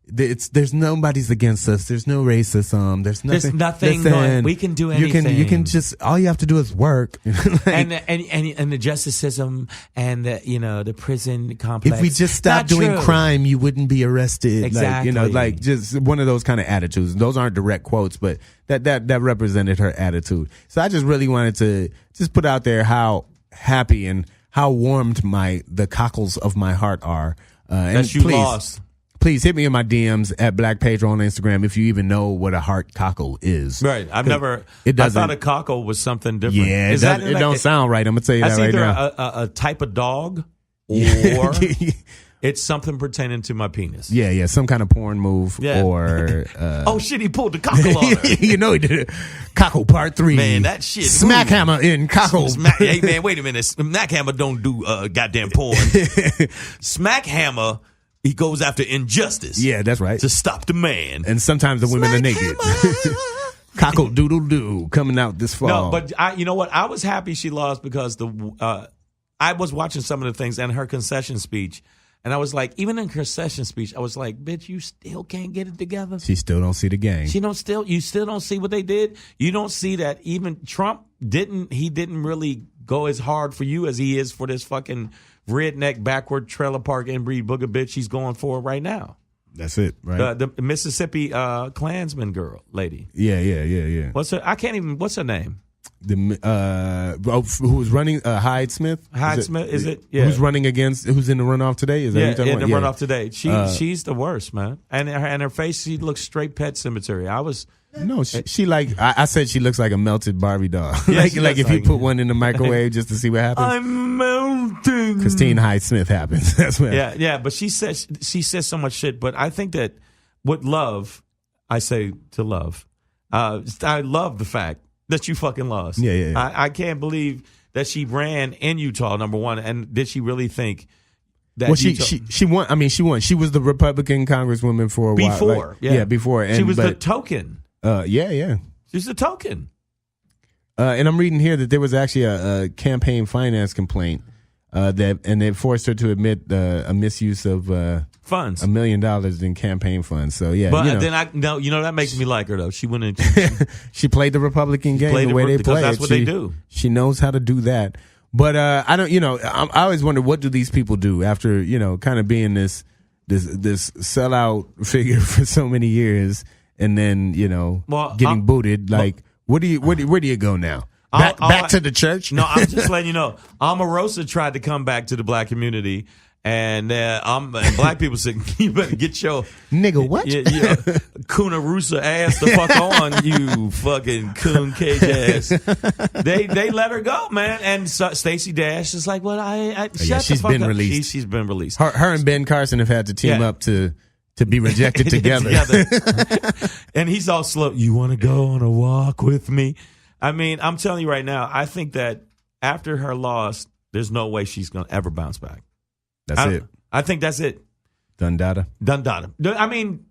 there's nobody's against us. There's no racism. There's nothing. Going, we can do anything. You can just, all you have to do is work. and the justice system and the prison complex. If we just stopped doing crime, you wouldn't be arrested. Exactly. Just one of those kind of attitudes. Those aren't direct quotes, but that represented her attitude. So I just really wanted to just put out there how happy and how warmed the cockles of my heart are. That you lost. Please hit me in my DMs at Black Pedro on Instagram if you even know what a heart cockle is. Right. I've never. I thought a cockle was something different. Yeah, it don't sound right. I'm gonna tell you that right now. It's either a type of dog or it's something pertaining to my penis. Yeah, some kind of porn move or. Oh shit! He pulled the cockle on her. He did it. Cockle Part 3. Man, that shit. Smack hammer in cockle. Hey man, wait a minute. Smack hammer don't do goddamn porn. Smack hammer. He goes after injustice. Yeah, that's right. To stop the man. And sometimes the women are naked. Cockle doodle doo coming out this fall. No, but you know what? I was happy she lost because I was watching some of the things and her concession speech. And I was like, even in her concession speech, I was like, bitch, you still can't get it together. She still don't see the game. You still don't see what they did. You don't see that even Trump didn't really go as hard for you as he is for this fucking redneck backward trailer park inbreed booger bitch he's going for right now. That's it, right? The Mississippi Klansman girl lady. Yeah. What's her name? Who was running? Hyde Smith. Is it? Yeah. Who's running against? Who's in the runoff today? Is that what you're talking about? Runoff today. She's the worst, man. And her face, she looks straight Pet Cemetery. No, she like I said she looks like a melted Barbie doll. Yeah, like if you put one in the microwave just to see what happens. I'm melting. Christine Hyde Smith happens. That's what. Yeah. But she says so much shit. But I think that with love, I say to love, I love the fact that you fucking lost. Yeah. I can't believe that she ran in Utah, number one. And did she really think that she won? I mean, she won. She was the Republican congresswoman for a while. Before. Before. And, she was the token. Yeah. She's the token. And I'm reading here that there was actually a campaign finance complaint and they forced her to admit a misuse of funds, $1 million in campaign funds. So yeah, but then that makes me like her though. She went in. She played the Republican game the way they play. That's what they do. She knows how to do that. But I don't. I always wonder, what do these people do after kind of being this sellout figure for so many years. And then, getting booted. Like, where do you go now? Back to the church? No, I'm just letting you know. Omarosa tried to come back to the black community And and black people said, you better get your nigga what? Yeah, Kuna Rusa ass the fuck on, you fucking coon cage ass. They let her go, man. And so Stacey Dash is like, well, she's been released. She's been released. Her and Ben Carson have had to team up to be rejected together. And he's all slow. You want to go on a walk with me? I mean, I'm telling you right now, I think that after her loss, there's no way she's going to ever bounce back. It. I think that's it. Done data. I mean,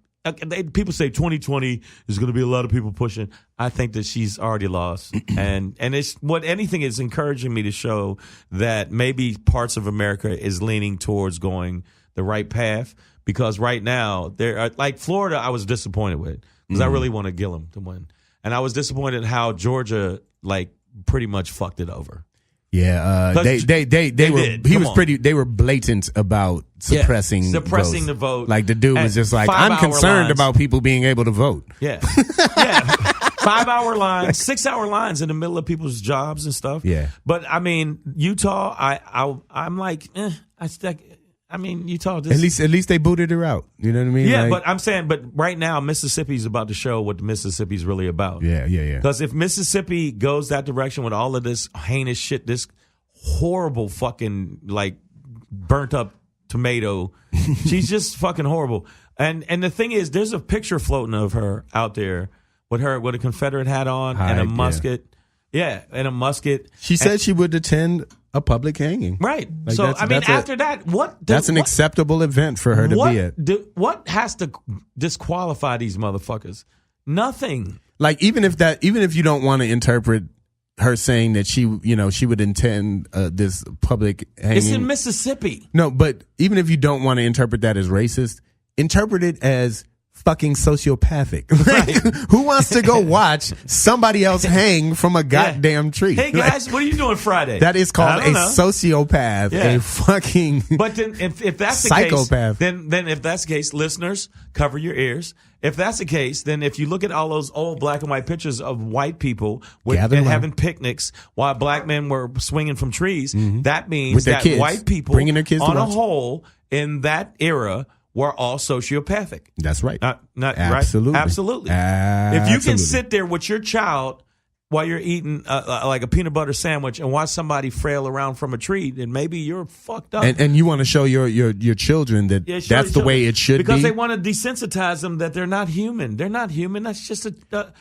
people say 2020 is going to be a lot of people pushing. I think that she's already lost, and it's what anything is encouraging me to show that maybe parts of America is leaning towards going the right path. Because right now, there are, like Florida, I was disappointed with because I really wanted Gillum to win, and I was disappointed how Georgia pretty much fucked it over. Yeah, they were blatant about suppressing the vote. Like the dude was just like, I'm concerned about people being able to vote. Yeah. 5-hour lines, 6-hour lines in the middle of people's jobs and stuff. Yeah. But I mean, Utah, I'm like, I mean, Utah. At least they booted her out. You know what I mean? Yeah, but I'm saying, right now, Mississippi's about to show what Mississippi's really about. Yeah. Because if Mississippi goes that direction with all of this heinous shit, this horrible fucking burnt up tomato, she's just fucking horrible. And the thing is, there's a picture floating of her out there with a Confederate hat on and a musket. Yeah, and a musket. She said she would attend a public hanging. Right. So, after that, that's an acceptable event for her to be at. What has to disqualify these motherfuckers? Nothing. Like, even if you don't want to interpret her saying that she would attend this public hanging. It's in Mississippi. No, but even if you don't want to interpret that as racist, interpret it as fucking sociopathic. Right. Who wants to go watch somebody else hang from a goddamn tree? Hey guys, what are you doing Friday? That is called a sociopath. A fucking But then if that's psychopath. The case, then if that's the case, listeners, cover your ears. If that's the case, then if you look at all those old black and white pictures of white people having picnics while black men were swinging from trees, that means that kids, white people bringing their kids on a whole in that era were all sociopathic. That's right. Not Absolutely. Right? Absolutely. If you can sit there with your child while you're eating like a peanut butter sandwich and watch somebody frail around from a tree, then maybe you're fucked up. And you want to show your children that that's the way it should be. Because they want to desensitize them that they're not human. They're not human. That's just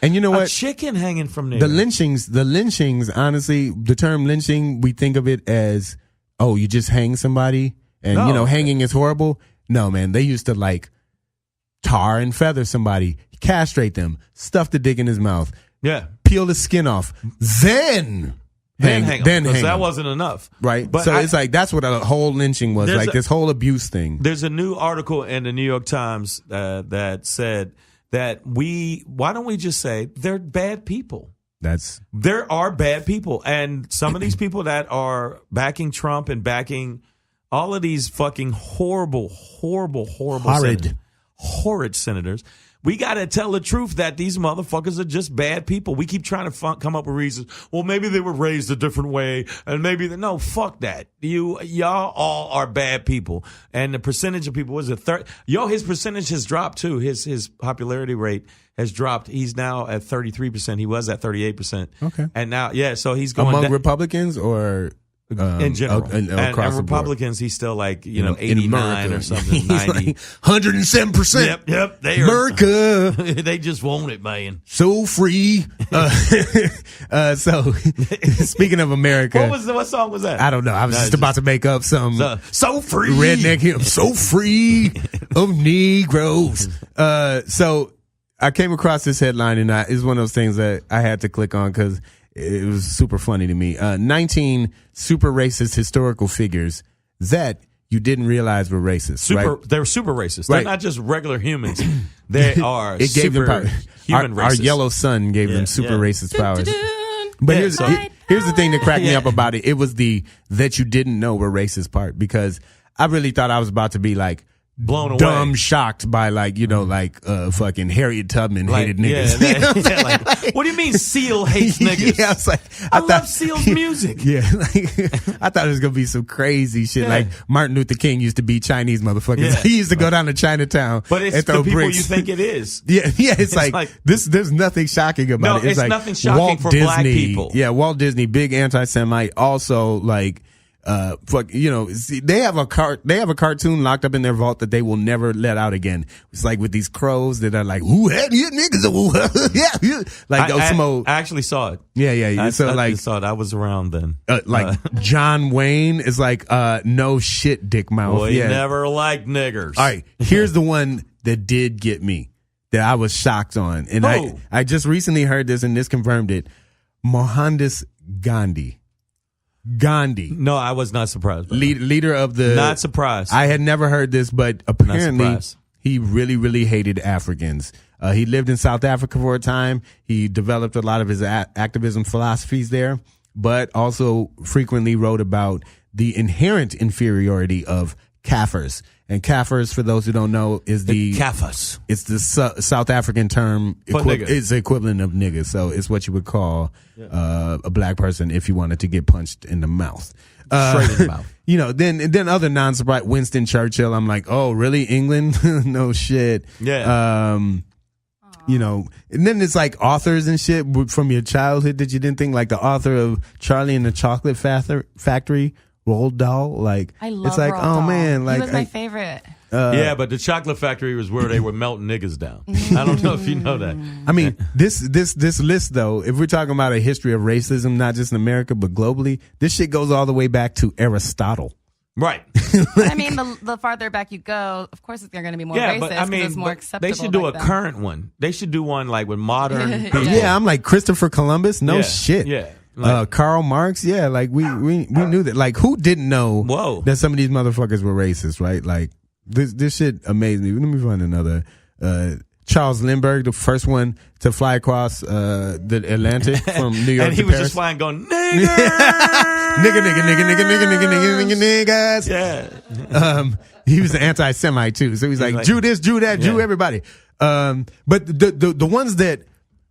and you know what? Chicken hanging from there. The lynchings, honestly, the term lynching, we think of it as, oh, you just hang somebody and, hanging is horrible. No, man, they used to tar and feather somebody, castrate them, stuff the dick in his mouth, peel the skin off, then hang him. That wasn't enough. Right. But so it's like, that's what a whole lynching was, this whole abuse thing. There's a new article in the New York Times that said that why don't we just say they're bad people? There are bad people. And some of these people that are backing Trump and backing all of these fucking horrible horrid senators, we got to tell the truth that these motherfuckers are just bad people. We keep trying to come up with reasons. Well, maybe they were raised a different way, and maybe no, fuck that. Y'all all are bad people, and the percentage of people was a third. His percentage has dropped too. His popularity rate has dropped. He's now at 33%. He was at 38%. Okay, and now so he's going among Republicans or. In general, and Republicans, he's still 89 or something, 90, 107%. Yep, they are. America, they just want it, man. So free. So speaking of America, what song was that? I don't know. I was just about to make up some so free redneck hymn. So free of Negroes. So I came across this headline, and it's one of those things that I had to click on because it was super funny to me. 19 super racist historical figures that you didn't realize were racist. Right? They're super racist. They're not just regular humans. They are it gave super them power. Human racist. Our yellow sun gave them super racist powers. But here's the thing that cracked me up about it. It was the that you didn't know were racist part, because I really thought I was about to be like, blown away. dumb shocked by fucking Harriet Tubman hated niggas. Yeah, like, what do you mean Seal hates niggas? Yeah, I was like, I love Seal's music. Yeah, I thought it was gonna be some crazy shit. Yeah. Like Martin Luther King used to beat Chinese motherfuckers. Yeah. He used to go down to Chinatown, But it's and the throw people bricks. you think it is. Yeah, it's like this. There's nothing shocking about it. No, it's like nothing shocking Walt for Disney, black people. Yeah, Walt Disney, big anti-Semite. Also, like, they have a cartoon locked up in their vault that they will never let out again. It's like with these crows that are like, who had you niggas? Yeah, like I actually saw it. Yeah. I saw it. I was around then. John Wayne is like, no shit, dick mouth. Well, he never liked niggers. All right, here's the one that did get me, that I was shocked on. And I just recently heard this, and this confirmed it. Mohandas Gandhi. No, I was not surprised. Leader of the... Not surprised. I had never heard this, but apparently he really, really hated Africans. He lived in South Africa for a time. He developed a lot of his activism philosophies there, but also frequently wrote about the inherent inferiority of Kafirs. And Kafirs, for those who don't know, is the Kafirs. It's the South African term. Nigga. It's the equivalent of nigga. So it's what you would call a black person if you wanted to get punched in the mouth. Straight in the mouth. Then other non-surprise, Winston Churchill. I'm like, oh, really? England? No shit. Yeah. And then it's like authors and shit from your childhood that you didn't think, like the author of Charlie and the Chocolate Factory. Roald Dahl, like I love it's like, Roald oh Dahl. man, like he was my favorite. Yeah, but the chocolate factory was where they were melting niggas down. I don't know if you know that. I mean, this list though, if we're talking about a history of racism, not just in America but globally, this shit goes all the way back to Aristotle. Right. I mean, the farther back you go, of course, they're going to be more racist. But I mean, it's more acceptable. they should do a back then. current one. They should do one like with modern people. Yeah, I'm like Christopher Columbus. No Yeah, shit. yeah. Like, Karl Marx. Yeah, like we knew that. Like, who didn't know that some of these motherfuckers were racist, right? Like this shit amazed me. Let me find another. Charles Lindbergh, the first one to fly across the Atlantic from New York and he to was Paris. just flying going, nigger! niggas. Yeah. He was an anti-Semite too, so he's like Jew this, Jew that, Jew everybody. But the ones that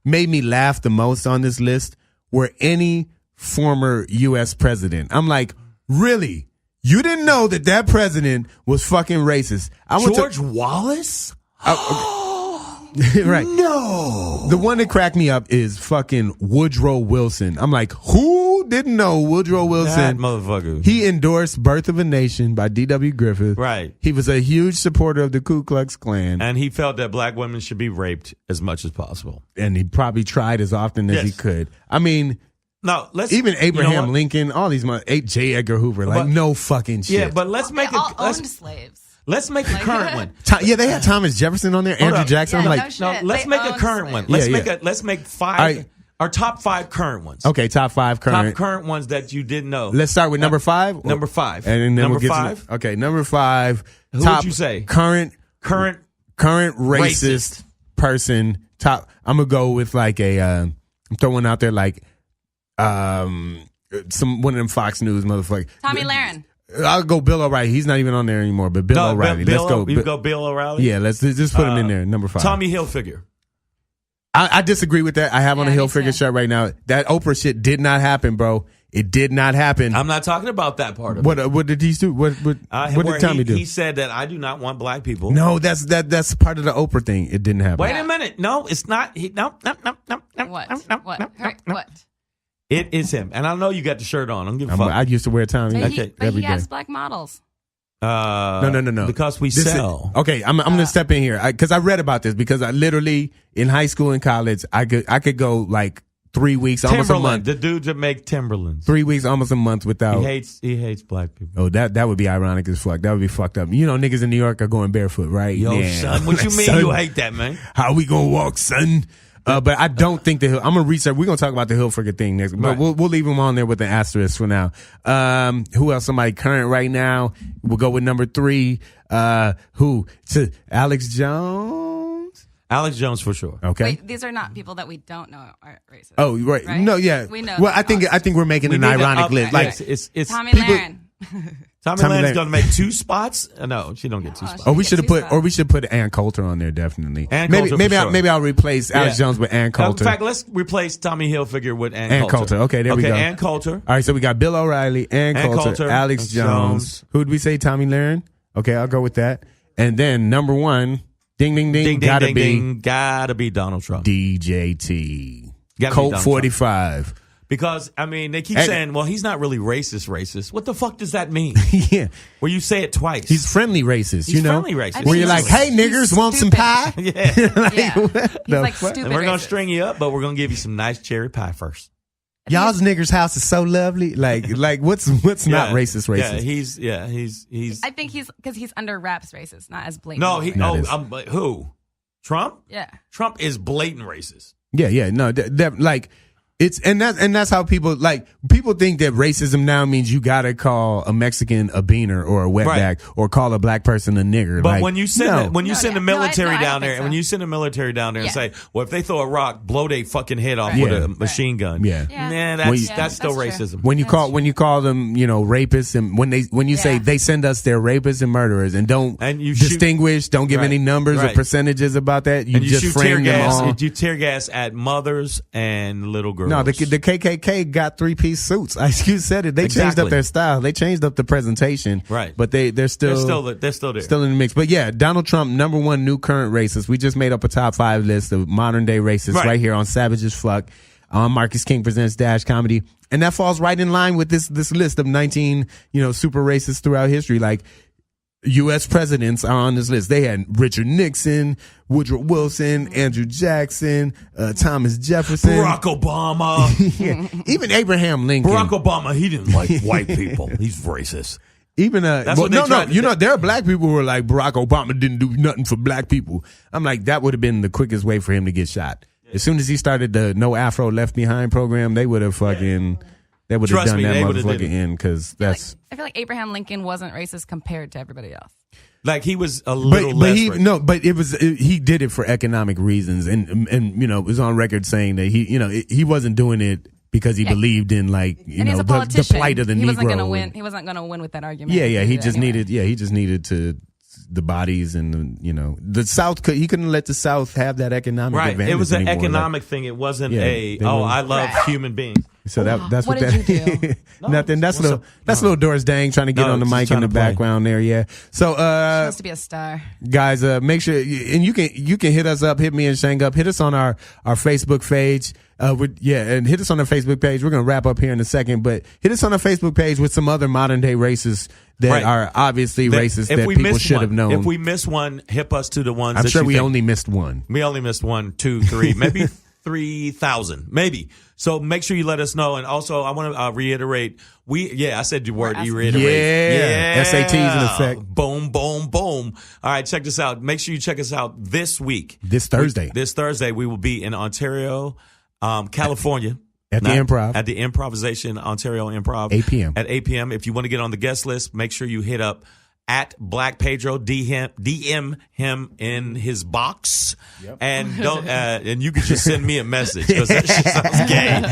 made me laugh the most on this list were any former U.S. president. I'm like, really? You didn't know that president was fucking racist? George Wallace? Right. No. The one that cracked me up is fucking Woodrow Wilson. I'm like, who didn't know Woodrow Wilson? That motherfucker. He endorsed Birth of a Nation by D.W. Griffith. Right. He was a huge supporter of the Ku Klux Klan. And he felt that black women should be raped as much as possible. And he probably tried as often as he could. I mean, no, even Abraham Lincoln, all these J. Edgar Hoover, no fucking shit. Yeah, but let's make it. Owned slaves. Let's make a current one. Yeah, they had Thomas Jefferson on there, Andrew Jackson. Yeah, let's make a current one. Let's make five. Our top 5 current ones. Okay, top 5 current. Top current ones that you didn't know. Let's start with number 5. Number 5. And then number we'll get 5. Okay, number 5. Who top would you say? Current racist person. Top. I'm gonna go with like a. I'm throwing out there like, one of them Fox News motherfuckers. Tommy Lahren. I'll go Bill O'Reilly. He's not even on there anymore, but Bill O'Reilly. Let's go. You go Bill O'Reilly? Yeah, let's just put him in there. Number 5. Tommy Hilfiger. I disagree with that. I have on a Hilfiger shirt right now. That Oprah shit did not happen, bro. It did not happen. I'm not talking about that part of it. What did he do? What did Tommy do? He said that I do not want black people. No, that's part of the Oprah thing. It didn't happen. Wait a minute. No, it's not. No. What? It is him. And I know you got the shirt on. I don't give a fuck. I used to wear Tommy But he has black models. No. Because we sell. Okay, I'm going to step in here because I read about this because I literally in high school and college I could go like 3 weeks, almost a month. The dudes that make Timberlands. 3 weeks, almost a month without. He hates black people. Oh, that would be ironic as fuck. That would be fucked up. You know, niggas in New York are going barefoot, right? Yo, son, what you mean son, you hate that, man? How we gonna walk, son? But I don't think I'm gonna research. We're gonna talk about the Hilfiger thing next, but we'll leave him on there with an asterisk for now. Who else? Somebody current right now. We'll go with number 3. Who? Alex Jones. Alex Jones for sure. Okay. Wait, these are not people that we don't know are racist. Oh, right. No, yeah. We know. Well, I think we're making an ironic list. Like it's Tommy people, Lahren. Tommy Lane's going to make 2 spots. No, she don't get 2 spots. Oh, we should put Ann Coulter on there definitely. Maybe I'll replace Alex Jones with Ann Coulter. In fact, let's replace Tommy Hilfiger with Ann Coulter. Okay, there we go. Ann Coulter. All right, so we got Bill O'Reilly, Ann Coulter, Alex Jones. Who'd we say? Tommy Lahren. Okay, I'll go with that. And then number 1, ding ding ding, gotta be Donald Trump. DJT. Colt 45. Because, I mean, they keep saying, well, he's not really racist. What the fuck does that mean? Yeah. Where you say it twice. He's friendly racist, He's friendly racist. Where you're like, hey, niggers, want some pie? Yeah. He's like stupid And we're going to racist. string you up, but we're going to give you some nice cherry pie first. Y'all's niggers' house is so lovely. Like what's not racist? Yeah, he's. I think because he's under wraps racist, not as blatant. No, who? Trump? Yeah. Trump is blatant racist. Yeah. No, that's how people think that racism now means you gotta call a Mexican a beaner or a wetback or call a black person a nigger. But when you send the military I down don't there, think when you send the military down there and say, well, if they throw a rock, blow their fucking head off with a machine gun. Yeah. Nah, that's still racism. When you call them, rapists, and when you say they send us their rapists and murderers and don't distinguish, don't give any numbers or percentages about that, you just frame them all. You tear gas at mothers and little girls. No, the KKK got 3-piece suits. You said it. They changed up their style. They changed up the presentation. Right. But they're still there. Still in the mix. But yeah, Donald Trump, number 1 new current racist. We just made up a top 5 list of modern day racists right here on Savage as Fuck on Marcus King Presents Dash Comedy. And that falls right in line with this list of 19, super racists throughout history. Like, U.S. presidents are on this list. They had Richard Nixon, Woodrow Wilson, Andrew Jackson, Thomas Jefferson, Barack Obama. Yeah. Even Abraham Lincoln. Barack Obama, he didn't like white people. He's racist. Even there are black people who are like, Barack Obama didn't do nothing for black people. I'm like, that would have been the quickest way for him to get shot. As soon as he started the No Afro Left Behind program, they would have fucking. They would have done that motherfucker in because that's. I feel like Abraham Lincoln wasn't racist compared to everybody else. Like he was a little less racist. No, but he did it for economic reasons, and it was on record saying that he wasn't doing it because he believed in the plight of the Negro. He wasn't gonna win. He wasn't gonna win with that argument. He just needed to. The bodies and the South he couldn't let the South have that economic advantage. It was an anymore. economic thing. It wasn't I love human beings. So that's what did you do? Nothing. That's little Doris Dang trying to get on the mic in the background there. Yeah. So she wants to be a star. Guys, make sure and you can hit us up, hit me and Shang up, hit us on our Facebook page. And hit us on our Facebook page. We're gonna wrap up here in a second, but hit us on our Facebook page with some other modern day racists that are obviously racist that people should have known. If we miss one, hip us to the ones. I'm sure we only missed one. We only missed 1, 2, 3, maybe 3,000, maybe. So make sure you let us know. And also, I want to reiterate. I said your word. You reiterate. Yeah. SATs in effect. Boom, boom, boom. All right, check this out. Make sure you check us out this week. This Thursday. This Thursday, we will be in Ontario, California. At the Improv. At the Improvisation Ontario Improv. 8 p.m. At 8 p.m. If you want to get on the guest list, make sure you hit up at Black Pedro, DM him in his box, and don't and you can just send me a message because that shit sounds gay.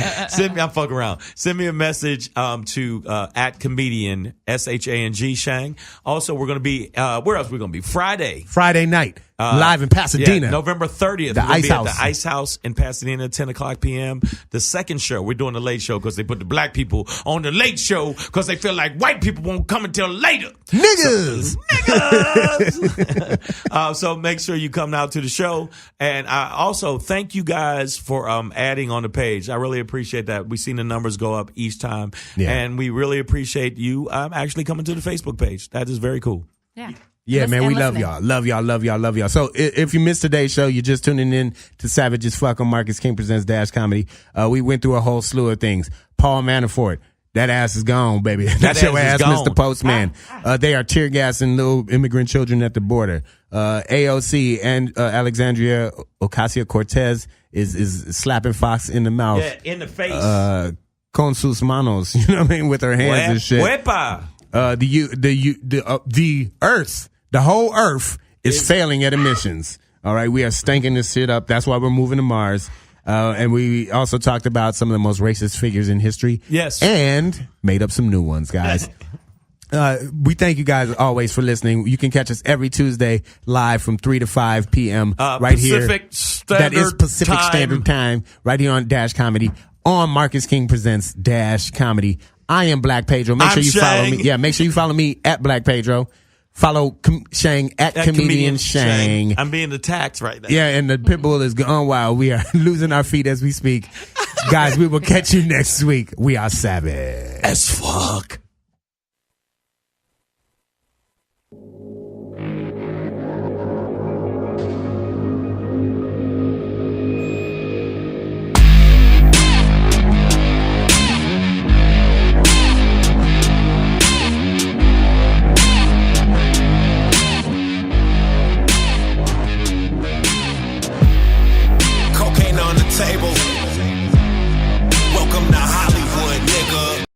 I'm fucking around. Send me a message to at comedian SHANG Shang. Also, we're gonna be where else we're gonna be Friday night. Live in Pasadena. November 30th. The Ice House. At the Ice House in Pasadena, 10 o'clock p.m. The second show, we're doing the late show because they put the black people on the late show because they feel like white people won't come until later. Niggas! So make sure you come out to the show. And I also thank you guys for adding on the page. I really appreciate that. We've seen the numbers go up each time. Yeah. And we really appreciate you actually coming to the Facebook page. That is very cool. Yeah. Yeah, man, we love y'all. Love y'all. So if you missed today's show, you're just tuning in to Savage as Fuck on Marcus King Presents Dash Comedy. We went through a whole slew of things. Paul Manafort, that ass is gone, baby. That's your ass, Mr. Postman. They are tear gassing little immigrant children at the border. AOC and Alexandria Ocasio-Cortez is slapping Fox in the mouth. Yeah, in the face. Con sus manos, you know what I mean, with her hands and shit. Wepa. The Earth. The whole Earth is failing at emissions. All right, we are stinking this shit up. That's why we're moving to Mars. And we also talked about some of the most racist figures in history. Yes. And made up some new ones, guys. We thank you guys always for listening. You can catch us every Tuesday live from 3 to 5 p.m. right Pacific here. Standard That is Pacific Time. Standard Time right here on Dash Comedy on Marcus King Presents Dash Comedy. I am Black Pedro. Make sure you follow me. Yeah, make sure you follow me at Black Pedro. Follow Shang at Comedian Shang. I'm being attacked right now. Yeah, and the pit bull is gone wild. We are losing our feet as we speak. Guys, we will catch you next week. We are savage as fuck.